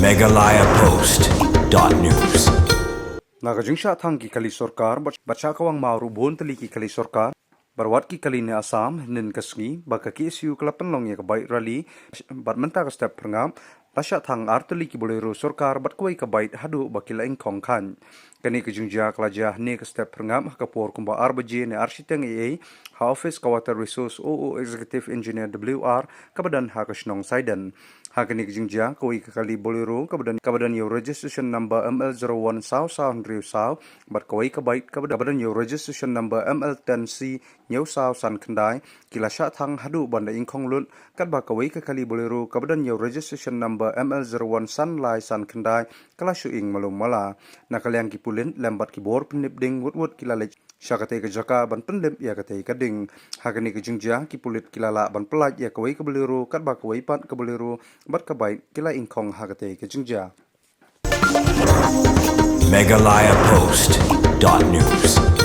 meghalayapost.news. Nagajungsha thang ki kali sorkar bacha kawang mauru bon tali ki kali sorkar barwat ki kali ne Assam nin kasngi baka ki siu kelapan long ya kabai rally bat menta ka step perngam lasha thang artali ki Bolero sorkar bat kuai ka bait hadu bakila Ingkhong Khait kani kejungja kelaja ne ka step perngam kapor kumba arbaje ne architect AA ha office ka water resource OO executive engineer WR kabadan ha kasnong Saidan hakani kejungja kuai ka kali Bolero kabadan yo registration number ML01 Sao Riu Sao bat kuai ka bait kabadan yo registration number ML10C New Sao San Kandai kila sha thang hadu banda Ingkhong Lut kat ba kawai ka kali Bolero kabadan yo registration number ML01 San Lai San Kandai kala shu ing malum mala nakalyang ki pulin lambat ki bor penip ding wut kila lech syakate ka jaka ban pendep ya kate ka ding hakani ka jingja ki pulit kila la ban pelaj ya kawai ka Bolero kat ba kawai pat ka Bolero bat ka bait kila Ingkhong hakate ka jingja meghalayapost.news.